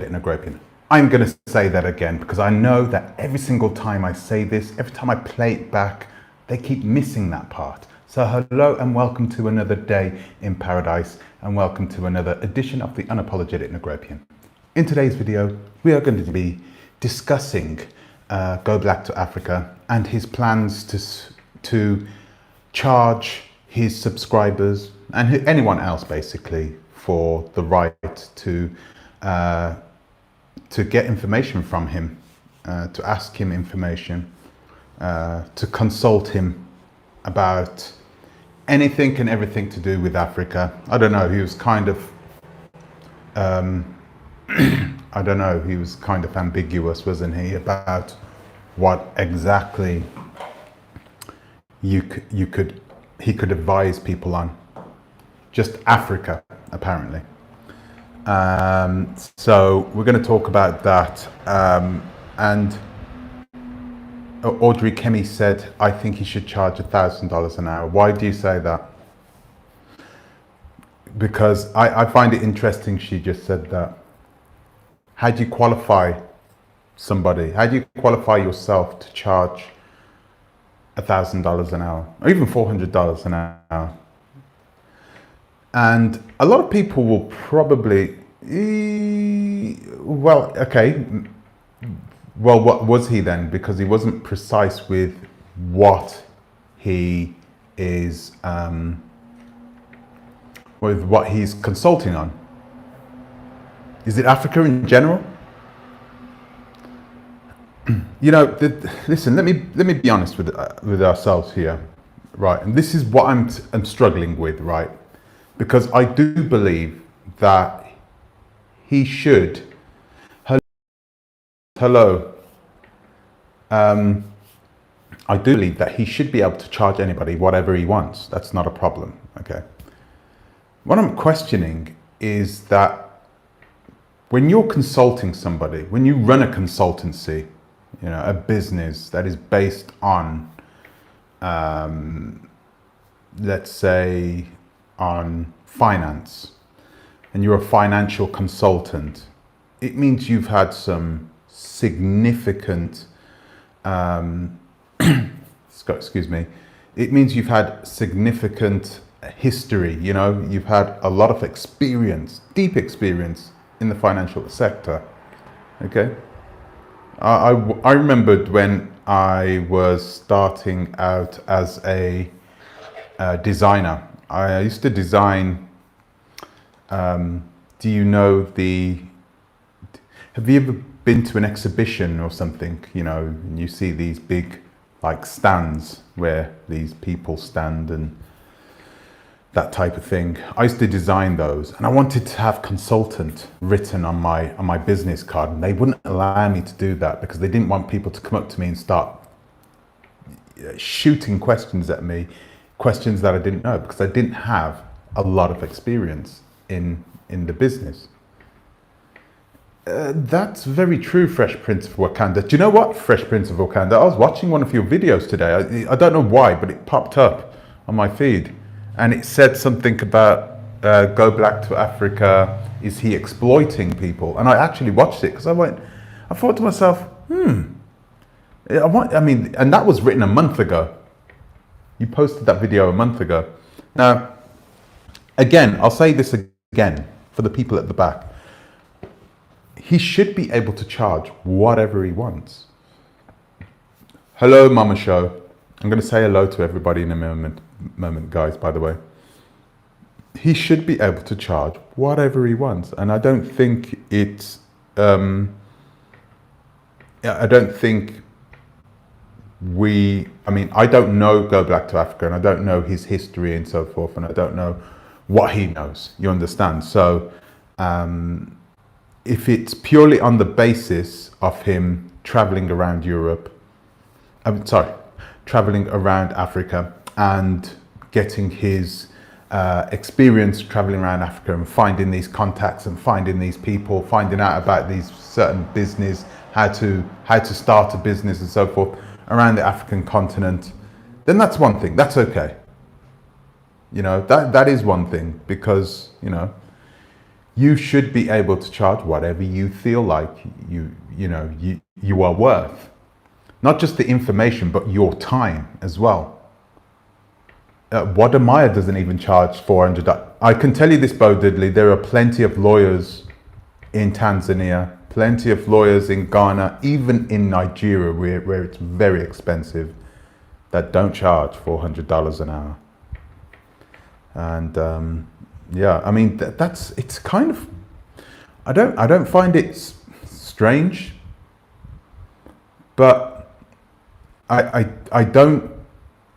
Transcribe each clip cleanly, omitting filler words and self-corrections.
unapologeticnegropean. I'm going to say that again because I know that every single time I say this, every time I play it back, they keep missing that part. So hello and welcome to another day in paradise, and welcome to another edition of the Unapologetic Negropean. In today's video, we are going to be discussing Go Black to Africa and his plans to charge his subscribers and anyone else basically for the right to get information from him, to ask him information, to consult him about anything and everything to do with Africa. I don't know, he was kind of I don't know, he was kind of ambiguous, wasn't he, about what exactly he could advise people on. Just Africa, apparently. So we're going to talk about that. And Audrey Kemi said, I think he should charge $1,000 an hour. Why do you say that? Because I find it interesting she just said that. How do you qualify somebody? How do you qualify yourself to charge $1,000 an hour, or even $400 an hour? And a lot of people will probably, well, okay, well, what was he then? Because he wasn't precise with what he is, with what he's consulting on. Is it Africa in general? You know, listen, let me be honest with ourselves here, right? And this is what I'm struggling with, right? Because I do believe that he should, hello, I do believe that he should be able to charge anybody whatever he wants. That's not a problem, okay? What I'm questioning is that when you're consulting somebody, when you run a consultancy, you know, a business that is based on, let's say, on finance, and you're a financial consultant, it means you've had some significant, excuse me, it means you've had significant history, you know, you've had a lot of experience, deep experience in the financial sector, okay? I remembered when I was starting out as a designer. I used to design, do you know have you ever been to an exhibition or something, you know, and you see these big like stands where these people stand and that type of thing. I used to design those, and I wanted to have consultant written on my business card, and they wouldn't allow me to do that because they didn't want people to come up to me and start shooting questions at me, questions that I didn't know, because I didn't have a lot of experience in the business. That's very true, Fresh Prince of Wakanda. Do you know what, Fresh Prince of Wakanda? I was watching one of your videos today. I don't know why, but it popped up on my feed. And it said something about Go Black to Africa. Is he exploiting people? And I actually watched it because I thought to myself, I mean, and that was written a month ago. You posted that video a month ago. Now, again, I'll say this again for the people at the back. He should be able to charge whatever he wants. Hello, Mama Show. I'm going to say hello to everybody in a moment, guys, by the way. He should be able to charge whatever he wants. And I don't think it's, I don't think I don't know Go Black to Africa, and I don't know his history and so forth, and I don't know what he knows, you understand? So if it's purely on the basis of him traveling around Europe, traveling around Africa and getting his experience traveling around Africa and finding these contacts and finding these people, finding out about these certain business, how to start a business and so forth around the African continent, then that's one thing. That's okay. You know, that is one thing, because, you know, You should be able to charge whatever you feel like you are worth. Not just the information, but your time as well. What Amaya doesn't even charge $400. I can tell you this, Bo Diddley, there are plenty of lawyers in Tanzania, plenty of lawyers in Ghana, even in Nigeria, where it's very expensive, that don't charge $400 an hour. And yeah, I mean, it's kind of, I don't find it strange, but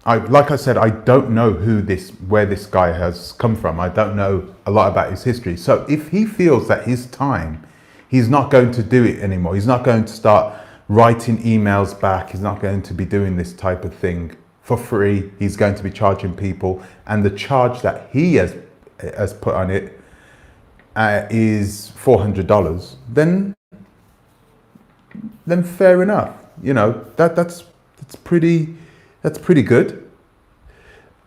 like I said, I don't know where this guy has come from. I don't know a lot about his history. So if he feels that his time, he's not going to do it anymore. He's not going to start writing emails back. He's not going to be doing this type of thing for free. He's going to be charging people. And the charge that he has put on it is $400. Then fair enough. You know, that's pretty good.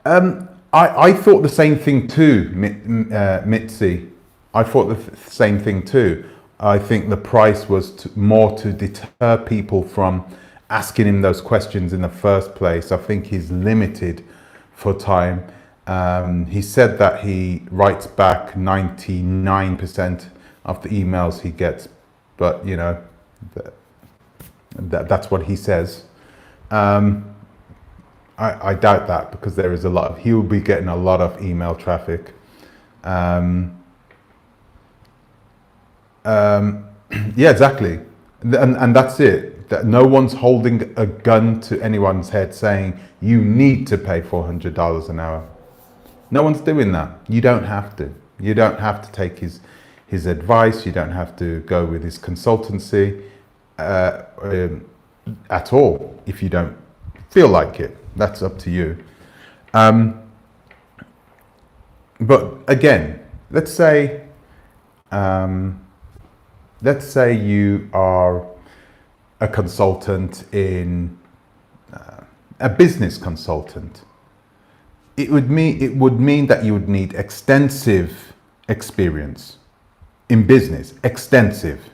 I thought the same thing too, Mitzi. I thought the same thing too. I think the price was more to deter people from asking him those questions in the first place. I think he's limited for time. He said that he writes back 99% of the emails he gets, but you know, that's what he says. I doubt that, because there is he will be getting a lot of email traffic. Yeah, exactly. And that's it. That no one's holding a gun to anyone's head saying you need to pay $400 an hour. No one's doing that. You don't have to. You don't have to take his advice. You don't have to go with his consultancy at all if you don't feel like it. That's up to you. But again, let's say you are a consultant in a business consultant. It would mean that you would need extensive experience in business, extensive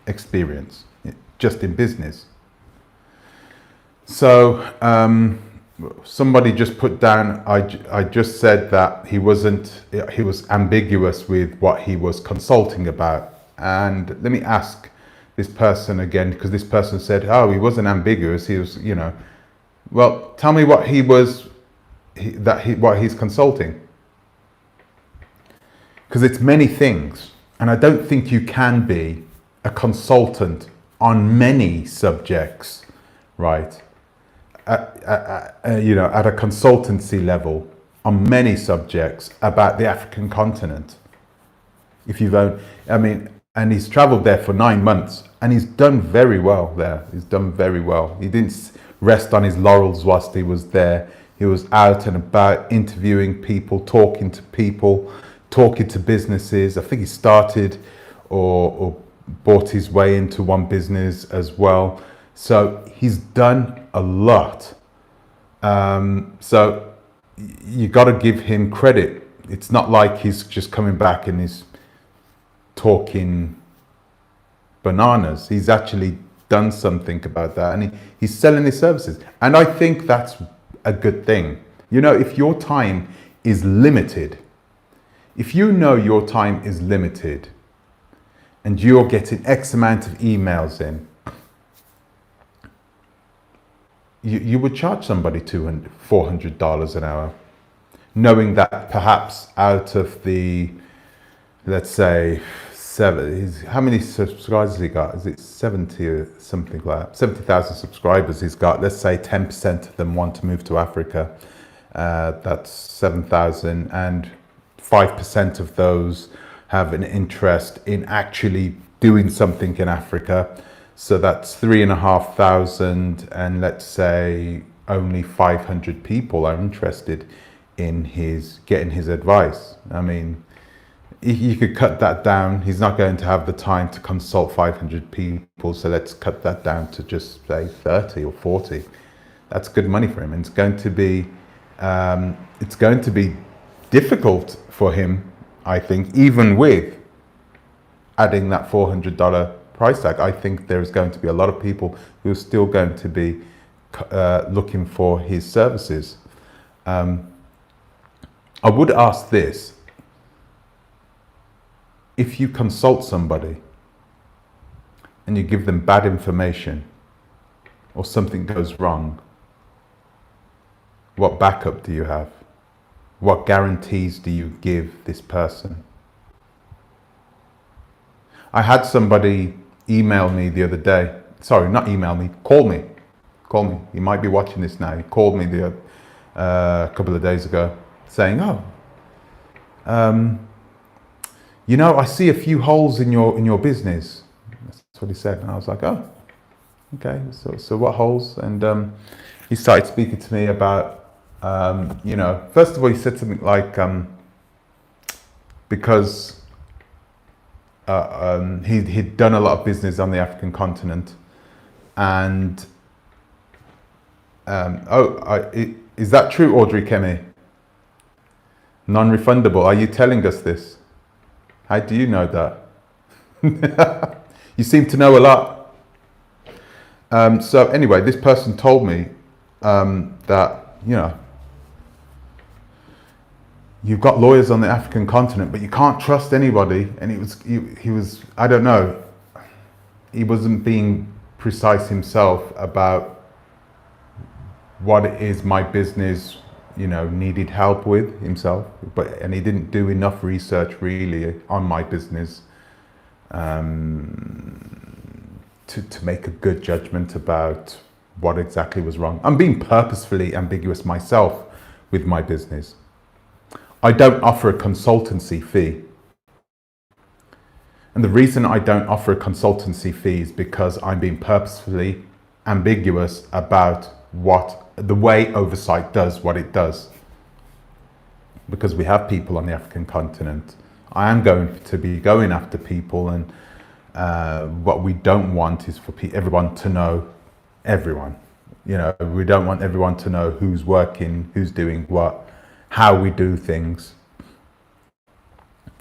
experience just in business. So somebody just put down, I just said that he was ambiguous with what he was consulting about. And let me ask this person again, because this person said, oh, he wasn't ambiguous. He was, you know, well, tell me what what he's consulting. Because it's many things. And I don't think you can be a consultant on many subjects, right? You know, at a consultancy level on many subjects about the African continent. If you've and he's traveled there for 9 months and he's done very well there. He's done very well. He didn't rest on his laurels whilst he was there. He was out and about interviewing people, talking to businesses. I think he started or bought his way into one business as well. So he's done a lot. So you got to give him credit. It's not like he's just coming back and he's talking bananas. He's actually done something about that, and he's selling his services. And I think that's a good thing. You know, if your time is limited, if you know your time is limited and you're getting X amount of emails in, you would charge somebody $400 an hour, knowing that perhaps out of the, let's say, how many subscribers has he got? Is it 70 or something like that? 70,000 subscribers he's got. Let's say 10% of them want to move to Africa. That's 7,000, and 5% of those have an interest in actually doing something in Africa. So that's 3,500, and let's say only 500 people are interested in getting his advice. I mean, you could cut that down. He's not going to have the time to consult 500 people, so let's cut that down to just say 30 or 40. That's good money for him, and it's going to be difficult for him, I think, even with adding that $400 price tag. I think there's going to be a lot of people who are still going to be looking for his services. I would ask this: if you consult somebody and you give them bad information or something goes wrong, what backup do you have? What guarantees do you give this person? I had somebody email me the other day. Sorry, not email me, call me. Call me. You might be watching this now. He called me a couple of days ago saying, you know, I see a few holes in your business. That's what he said. And I was like, oh, okay. So what holes? And he started speaking to me about, you know, first of all, he said something like, because he'd done a lot of business on the African continent, and is that true, Audrey Kemi? Non-refundable. Are you telling us this? How do you know that? You seem to know a lot. So anyway, this person told me that, you know, you've got lawyers on the African continent, but you can't trust anybody. And he was, I don't know, he wasn't being precise himself about what it is my business, you know, needed help with himself. And he didn't do enough research really on my business to make a good judgment about what exactly was wrong. I'm being purposefully ambiguous myself with my business. I don't offer a consultancy fee. And the reason I don't offer a consultancy fee is because I'm being purposefully ambiguous about the way oversight does what it does. Because we have people on the African continent. I am going to be going after people, and what we don't want is for everyone to know everyone. You know, we don't want everyone to know who's working, who's doing what, how we do things,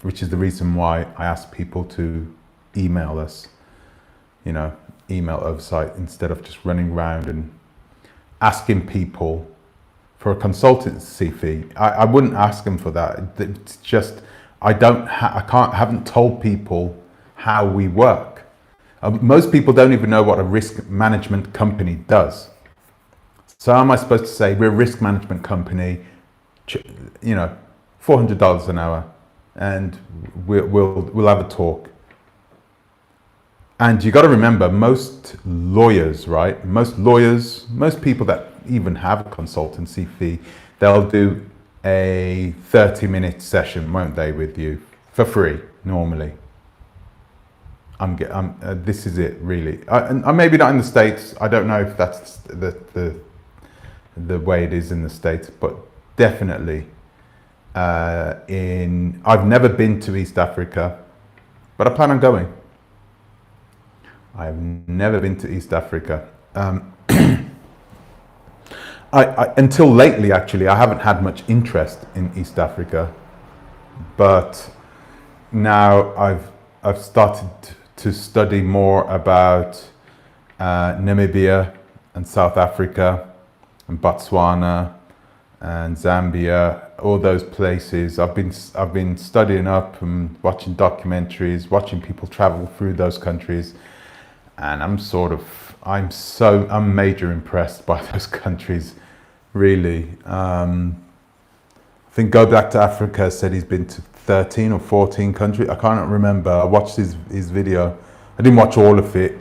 which is the reason why I ask people to email us, you know, email oversight, instead of just running around and asking people for a consultancy fee. I wouldn't ask them for that. It's just, haven't told people how we work. Most people don't even know what a risk management company does. So how am I supposed to say we're a risk management company, you know, $400 an hour, and we'll have a talk? And you got to remember, most lawyers, right? Most people that even have a consultancy fee, they'll do a 30-minute session, won't they, with you for free normally. This is it, really. And maybe not in the States. I don't know if that's the way it is in the States, but definitely I've never been to East Africa, but I plan on going. I've never been to East Africa. Until lately, actually, I haven't had much interest in East Africa, but now I've started to study more about Namibia and South Africa and Botswana and Zambia, all those places. I've been studying up and watching documentaries, watching people travel through those countries, and I'm major impressed by those countries, really. I think Go Black to Africa said he's been to 13 or 14 countries. I can't remember. I watched his video. I didn't watch all of it,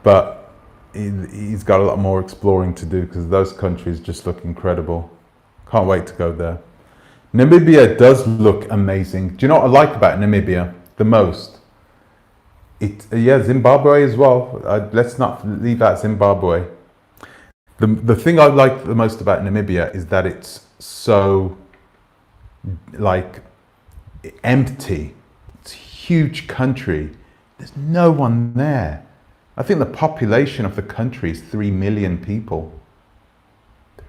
but he's got a lot more exploring to do, because those countries just look incredible. Can't wait to go there. Namibia does look amazing. Do you know what I like about Namibia the most? Zimbabwe as well. Let's not leave out Zimbabwe. The thing I like the most about Namibia is that it's so, like, empty. It's a huge country. There's no one there. I think the population of the country is 3 million people.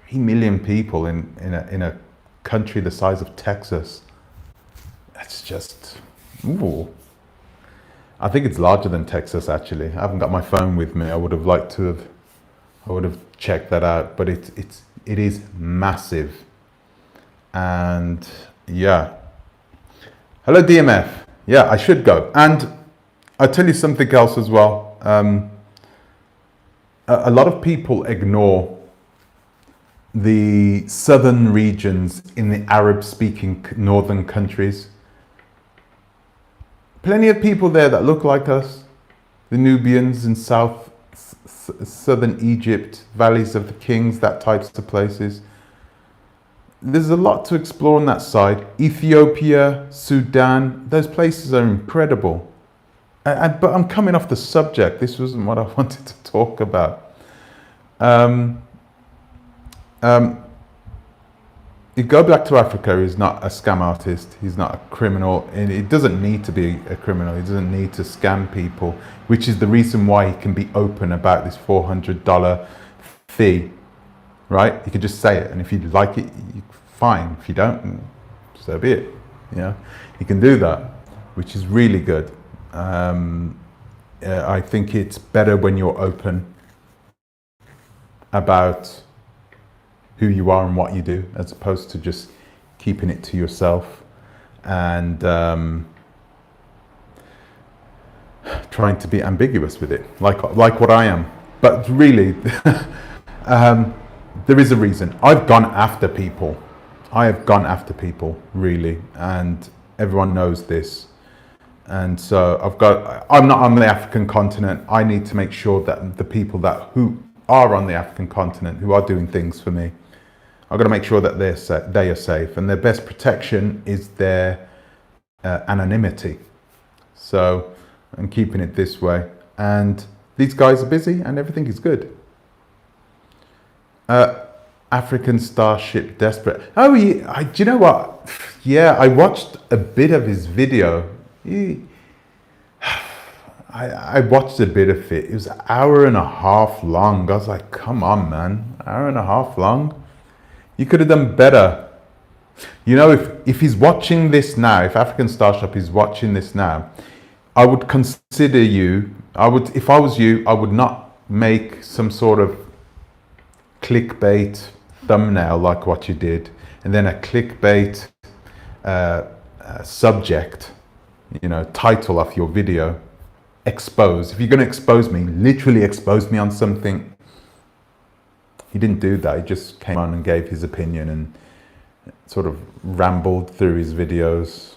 3 million people in a country the size of Texas. That's just, Ooh. I think it's larger than Texas, actually. I haven't got my phone with me. I would have liked to have, I would have checked that out, but it is massive. And yeah. Hello, DMF. Yeah, I should go. And I'll tell you something else as well. A lot of people ignore the southern regions in the Arab-speaking northern countries. Plenty of people there that look like us, the Nubians in southern Egypt, valleys of the kings, that types of places. There's a lot to explore on that side. Ethiopia, Sudan, those places are incredible. But I'm coming off the subject. This wasn't what I wanted to talk about. Go Black to Africa is not a scam artist. He's not a criminal, and he doesn't need to be a criminal. He doesn't need to scam people, which is the reason why he can be open about this $400 fee, right? You can just say it, and if you like it, fine. If you don't, so be it. You know, you can do that, which is really good. I think it's better when you're open about who you are and what you do, as opposed to just keeping it to yourself and trying to be ambiguous with it, like what I am. But really, there is a reason. I've gone after people. I have gone after people, really, and everyone knows this. And so I'm not on the African continent. I need to make sure that the people who are on the African continent, who are doing things for me, I've got to make sure that they are safe, and their best protection is their anonymity. So I'm keeping it this way, and these guys are busy, and everything is good. African Starship desperate. Oh, yeah, do you know what? Yeah, I watched a bit of his video. I watched a bit of it. It was an hour and a half long. I was like, come on, man, hour and a half long. You could have done better. You know, if he's watching this now, if African Starshop is watching this now, I would consider you, if I was you, I would not make some sort of clickbait thumbnail like what you did, and then a clickbait subject, you know, title of your video, expose. If you're going to expose me, literally expose me on something. He didn't do that. He just came on and gave his opinion and sort of rambled through his videos.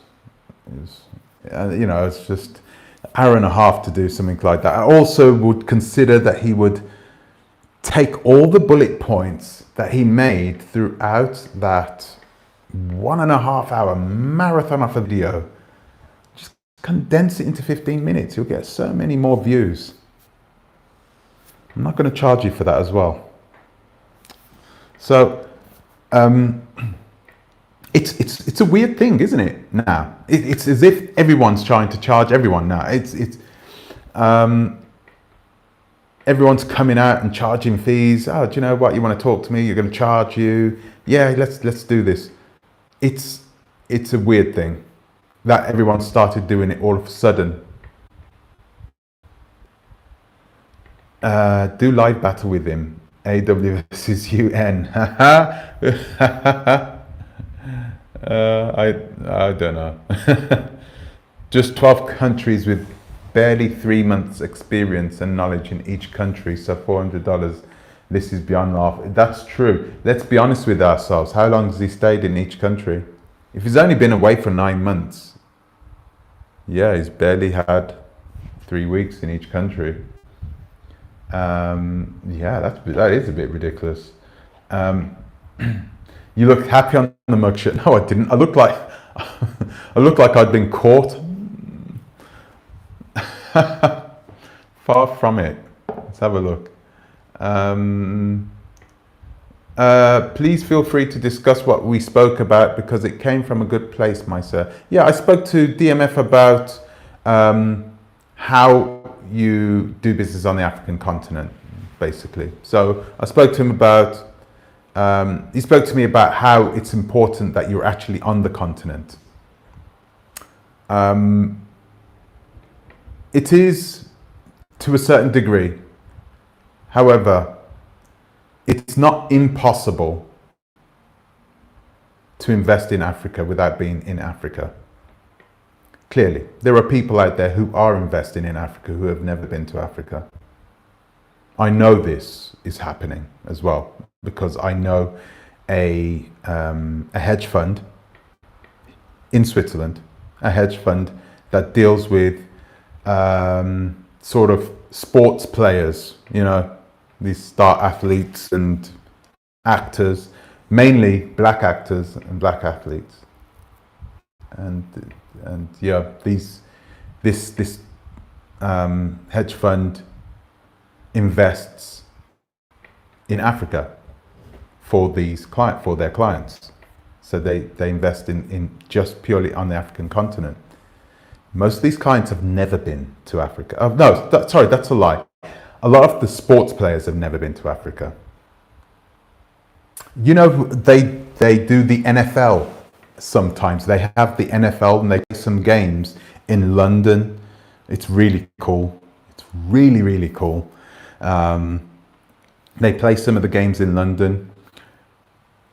You know, it's just an hour and a half to do something like that. I also would consider that he would take all the bullet points that he made throughout that 1.5 hour marathon of a video, just condense it into 15 minutes. You'll get so many more views. I'm not going to charge you for that as well. So it's a weird thing, isn't it? Now it's as if everyone's trying to charge everyone now. Everyone's coming out and charging fees. Oh, do you know what? You want to talk to me? You're going to charge you. Yeah, let's do this. It's a weird thing that everyone started doing it all of a sudden. Do live battle with him. AW versus UN. I don't know. Just 12 countries with barely 3 months experience and knowledge in each country, so $400. This is beyond laugh. That's true. Let's be honest with ourselves. How long has he stayed in each country? If he's only been away for 9 months, yeah, he's barely had 3 weeks in each country. Yeah, that is a bit ridiculous. You looked happy on the mugshot. No, I didn't. I looked like I'd been caught. Far from it. Let's have a look. Please feel free to discuss what we spoke about because it came from a good place, my sir. Yeah, I spoke to DMF about how you do business on the African continent, basically. So I spoke to him about, he spoke to me about how it's important that you're actually on the continent. It is to a certain degree. However, it's not impossible to invest in Africa without being in Africa. Clearly, there are people out there who are investing in Africa who have never been to Africa. I know this is happening as well because I know a hedge fund in Switzerland, a hedge fund that deals with sort of sports players, you know, these star athletes and actors, mainly black actors and black athletes. And yeah, this hedge fund invests in Africa for their clients. So they invest in just purely on the African continent. Most of these clients have never been to Africa. Oh, no, sorry, that's a lie. A lot of the sports players have never been to Africa. You know, they do the NFL sometimes. They have the NFL and they play some games in London. It's really cool. It's really, really cool. They play some of the games in London.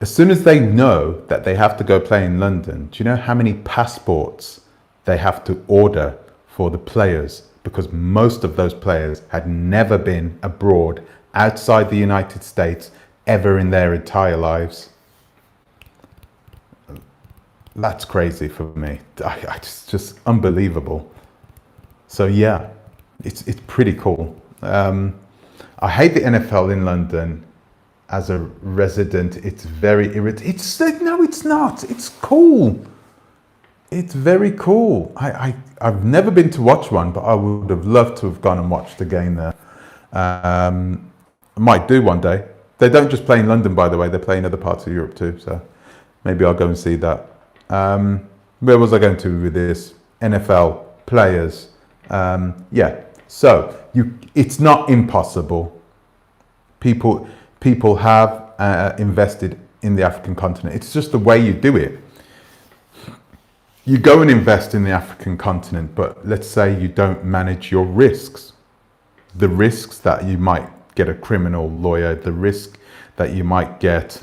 As soon as they know that they have to go play in London, do you know how many passports they have to order for the players? Because most of those players had never been abroad outside the United States ever in their entire lives. That's crazy for me. It's just unbelievable. So yeah, it's pretty cool. I hate the NFL in London. As a resident, it's very irritating. No, it's not. It's cool. It's very cool. I've never been to watch one, but I would have loved to have gone and watched a game there. I might do one day. They don't just play in London, by the way. They play in other parts of Europe too. So maybe I'll go and see that. Where was I going to with this? NFL players. Yeah. So it's not impossible. People have invested in the African continent. It's just the way you do it. You go and invest in the African continent, but let's say you don't manage your risks. The risks that you might get a criminal lawyer, the risk that you might get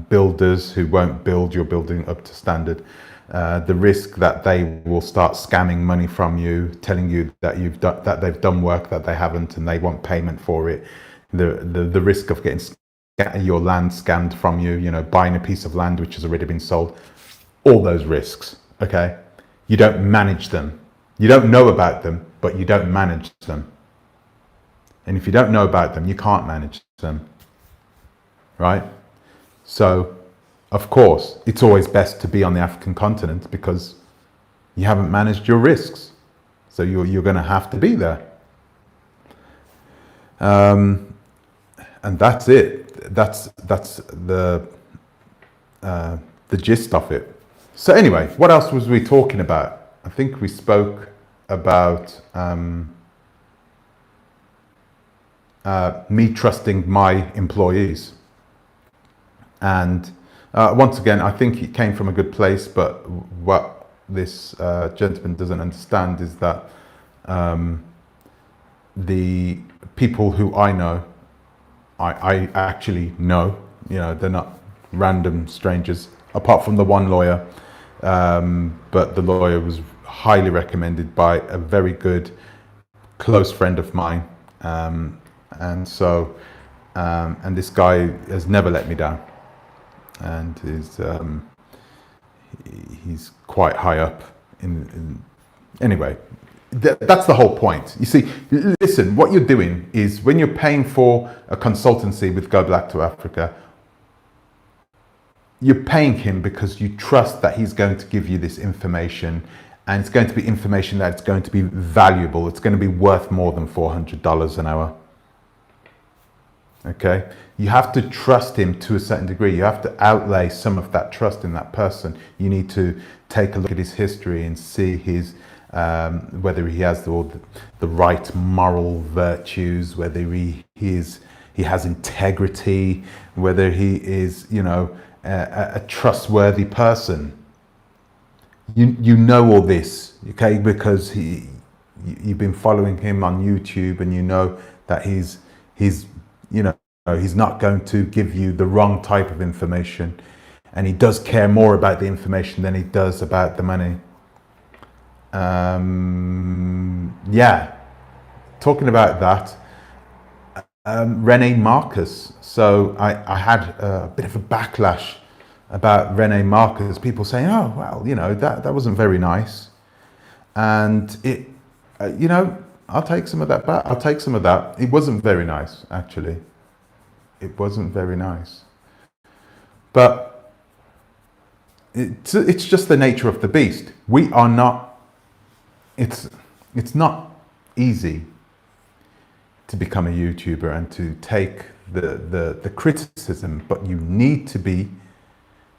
builders who won't build your building up to standard, the risk that they will start scamming money from you, telling you that they've done work that they haven't and they want payment for it, the risk of getting your land scammed from you, you know, buying a piece of land which has already been sold. All those risks, okay? You don't manage them. You don't know about them, but you don't manage them. And if you don't know about them, you can't manage them, right? So, of course, it's always best to be on the African continent because you haven't managed your risks. So you're going to have to be there. And that's it. That's the gist of it. So anyway, what else was we talking about? I think we spoke about me trusting my employees. And once again, I think it came from a good place, but what this gentleman doesn't understand is that the people who I know, I actually know, you know, they're not random strangers, apart from the one lawyer. But the lawyer was highly recommended by a very good close friend of mine. And this guy has never let me down. And he's quite high up anyway, that's the whole point. You see, listen, what you're doing is when you're paying for a consultancy with Go Black to Africa, you're paying him because you trust that he's going to give you this information, and it's going to be information that's going to be valuable. It's going to be worth more than $400 an hour. Okay? You have to trust him to a certain degree. You have to outlay some of that trust in that person. You need to take a look at his history and see his whether he has the right moral virtues, whether he has integrity, whether he is, you know, a trustworthy person. you know all this, okay, because you've been following him on YouTube, and you know that he's you know, he's not going to give you the wrong type of information, and he does care more about the information than he does about the money. Yeah, talking about that, Rene Marcus. So I had a bit of a backlash about Rene Marcus. People saying, "Oh, well, you know, that wasn't very nice," and it, you know, I'll take some of that back. I'll take some of that. It wasn't very nice, actually. It wasn't very nice, but it's just the nature of the beast. We are not. It's not easy to become a YouTuber and to take the criticism, but you need to be.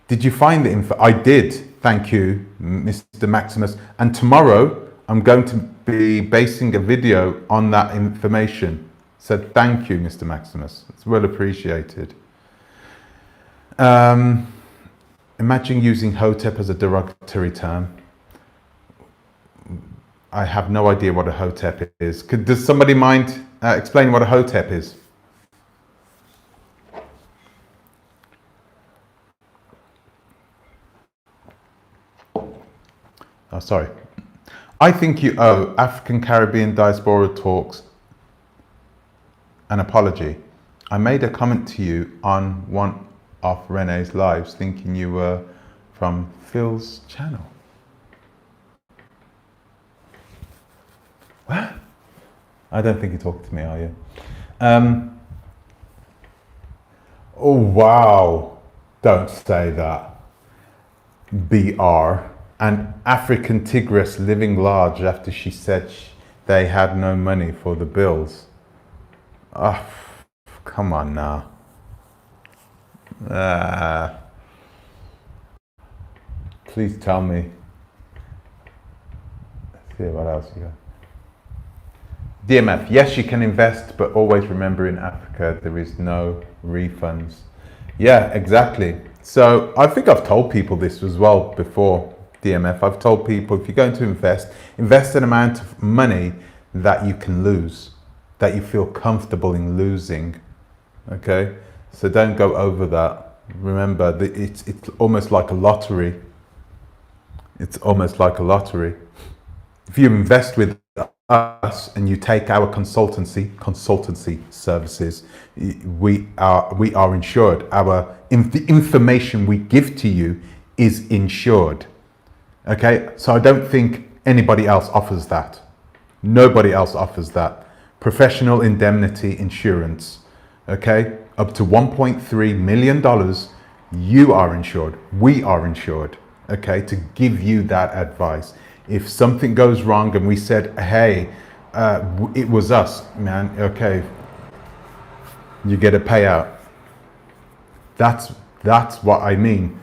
Did you find the info? I did. Thank you, Mr. Maximus. And tomorrow I'm going to be basing a video on that information. So thank you, Mr. Maximus. It's well appreciated. Imagine using Hotep as a derogatory term. I have no idea what a Hotep is. Does somebody mind explaining what a Hotep is? Oh, sorry. I think you owe African Caribbean Diaspora Talks an apology. I made a comment to you on one of Rene's lives thinking you were from Phil's channel. What? I don't think you're talking to me, are you? Oh, wow. Don't say that. BR. An African tigress living large after she said they had no money for the bills. Oh, come on now. Please tell me. Let's see what else you got. DMF, yes, you can invest, but always remember in Africa there is no refunds. Yeah, exactly. So I think I've told people this as well before. DMF, I've told people if you're going to invest an amount of money that you can lose, that you feel comfortable in losing. Okay, so don't go over that. Remember that it's almost like a lottery. It's almost like a lottery. If you invest with us and you take our consultancy services, we are insured. The information we give to you is insured. Okay, so I don't think anybody else offers that. Nobody else offers that. Professional indemnity insurance, okay, up to $1.3 million, you are insured, we are insured, okay, to give you that advice. If something goes wrong and we said, hey, it was us, man, okay, you get a payout. That's what I mean.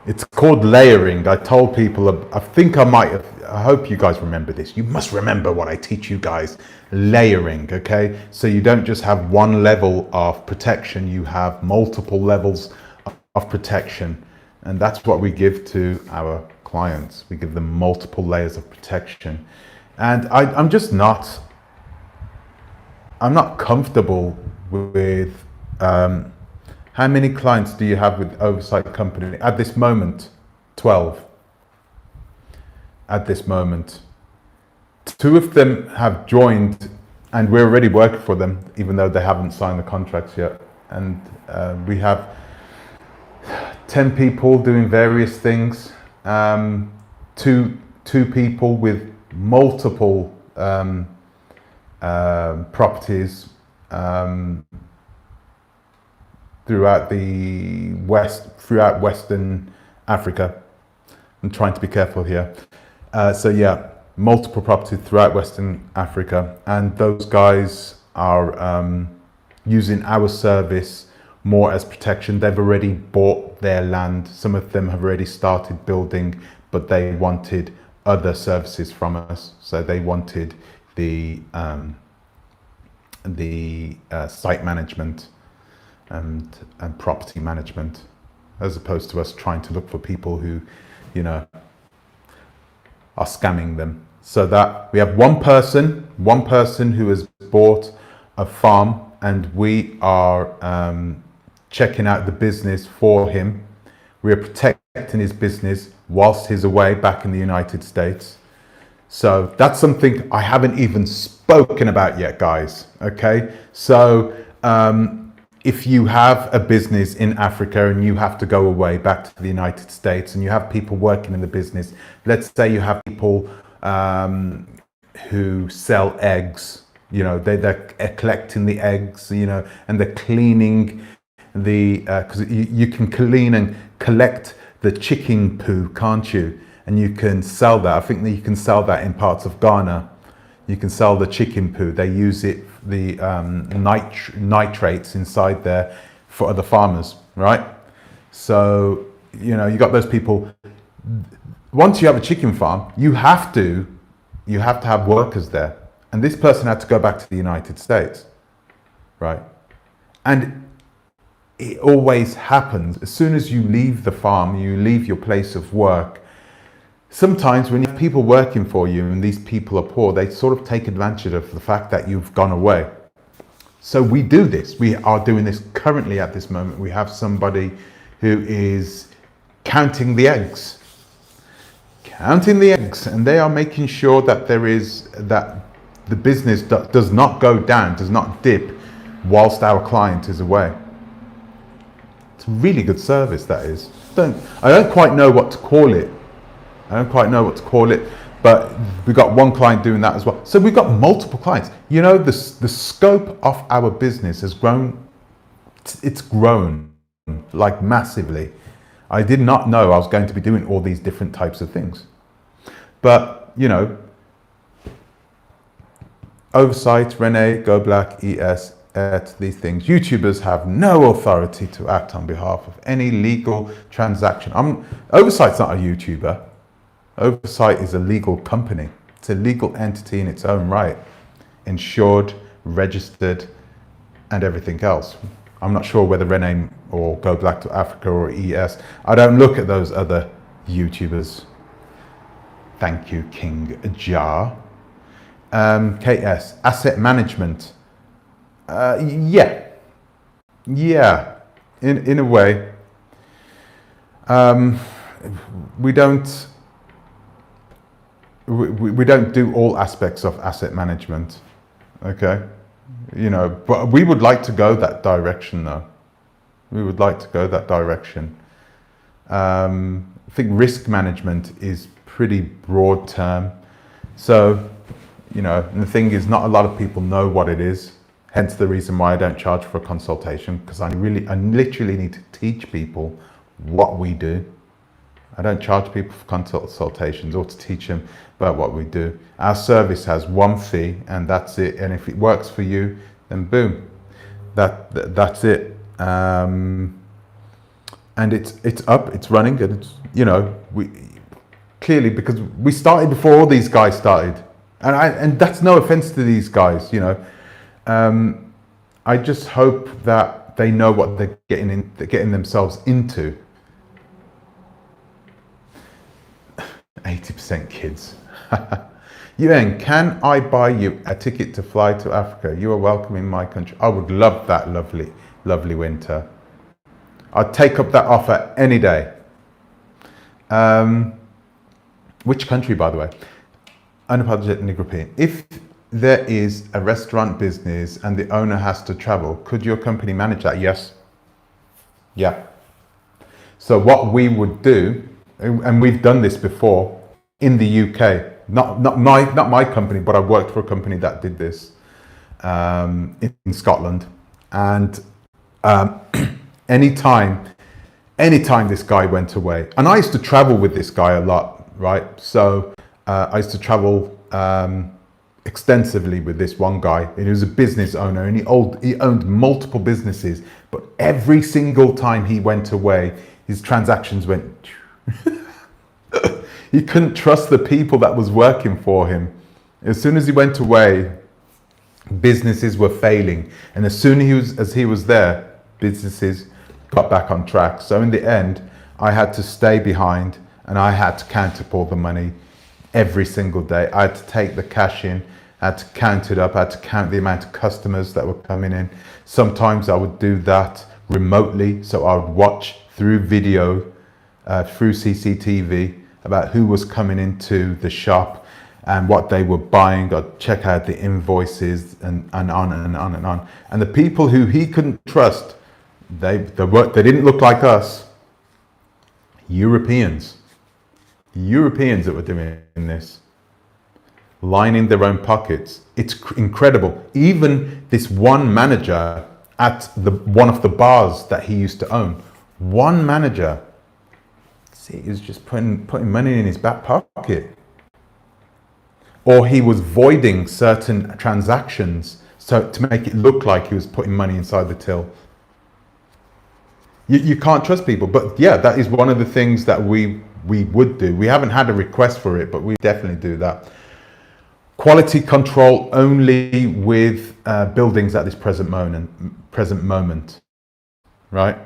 It's called layering. I told people, I think I might have, I hope you guys remember this. You must remember what I teach you guys. Layering, okay? So you don't just have one level of protection, you have multiple levels of protection. And that's what we give to our clients. We give them multiple layers of protection. And I'm just not, I'm not comfortable with, how many clients do you have with Oversight Company? At this moment, 12. At this moment. 2 of them have joined and we're already working for them, even though they haven't signed the contracts yet. And we have 10 people doing various things. 2 people with multiple properties throughout Western Africa. I'm trying to be careful here. So yeah, multiple properties throughout Western Africa, and those guys are using our service more as protection. They've already bought their land. Some of them have already started building, but they wanted other services from us. So they wanted the site management and property management, as opposed to us trying to look for people who, you know, are scamming them. So that we have one person who has bought a farm, and we are checking out the business for him. We are protecting his business whilst he's away back in the United States. So that's something I haven't even spoken about yet, guys. Okay, so if you have a business in Africa and you have to go away back to the United States and you have people working in the business, let's say you have people who sell eggs, you know, they're collecting the eggs, you know, and they're cleaning the, because you can clean and collect the chicken poo, can't you? And you can sell that. I think that you can sell that in parts of Ghana. You can sell the chicken poo. They use it, the nitrates inside there for other farmers, right? So, you know, you got those people. Once you have a chicken farm, you have to have workers there. And this person had to go back to the United States, right? And it always happens. As soon as you leave the farm, you leave your place of work, sometimes when you have people working for you and these people are poor, they sort of take advantage of the fact that you've gone away. So we do this. We are doing this currently at this moment. We have somebody who is counting the eggs. And they are making sure that the business does not go down, does not dip whilst our client is away. It's a really good service, that is. I don't quite know what to call it. But we've got one client doing that as well. So we've got multiple clients. You know, the scope of our business has grown. It's grown like massively. I did not know I was going to be doing all these different types of things. But, you know, oversight, Renee, Go Black, ES, these things. YouTubers have no authority to act on behalf of any legal transaction. Oversight's not a YouTuber. Oversight is a legal company. It's a legal entity in its own right, insured, registered, and everything else. I'm not sure whether Renee or Go Black to Africa or ES. I don't look at those other YouTubers. Thank you, King Jar. KS, asset management. Yeah, in a way. We don't do all aspects of asset management, okay? You know, but we would like to go that direction, though. We would like to go that direction. I think risk management is pretty broad term. So, you know, and the thing is, not a lot of people know what it is. Hence the reason why I don't charge for a consultation, because I literally need to teach people what we do. I don't charge people for consultations or to teach them about what we do. Our service has one fee and that's it. And if it works for you, then boom, that's it. And it's up, it's running, and it's, you know, we clearly, because we started before all these guys started, and that's no offense to these guys, you know. I just hope that they know what they're getting themselves into. 80% kids. Yuan, can I buy you a ticket to fly to Africa? You are welcome in my country. I would love that, lovely winter. I'd take up that offer any day. Which country, by the way? Unapologeticnegropean. If there is a restaurant business and the owner has to travel, could your company manage that? Yes. Yeah. So what we would do, and we've done this before in the UK, not my company, but I worked for a company that did this in Scotland. And anytime this guy went away, and I used to travel with this guy a lot, right? So I used to travel extensively with this one guy. He was a business owner, and he owned multiple businesses, but every single time he went away, his transactions went. He couldn't trust the people that was working for him. As soon as he went away, businesses were failing, and as soon as he was there, businesses got back on track. So in the end, I had to stay behind, and I had to count up all the money, every single day. I had to take the cash in, I had to count it up, I had to count the amount of customers that were coming in. Sometimes I would do that remotely, so I would watch through video, through CCTV, about who was coming into the shop and what they were buying. I'd check out the invoices and on and on and on. And the people who he couldn't trust, they didn't look like us. Europeans that were doing this, lining their own pockets. It's incredible. Even this one manager at one of the bars that he used to own, one manager, see, he was just putting money in his back pocket. Or he was voiding certain transactions so to make it look like he was putting money inside the till. You can't trust people. But yeah, that is one of the things that we would do. We haven't had a request for it, but we definitely do that. Quality control only with buildings at this present moment, right?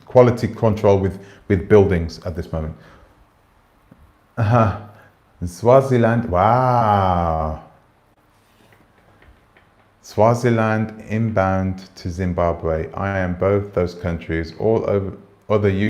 Quality control with buildings at this moment. Swaziland, wow. Swaziland inbound to Zimbabwe. I am both those countries, all over other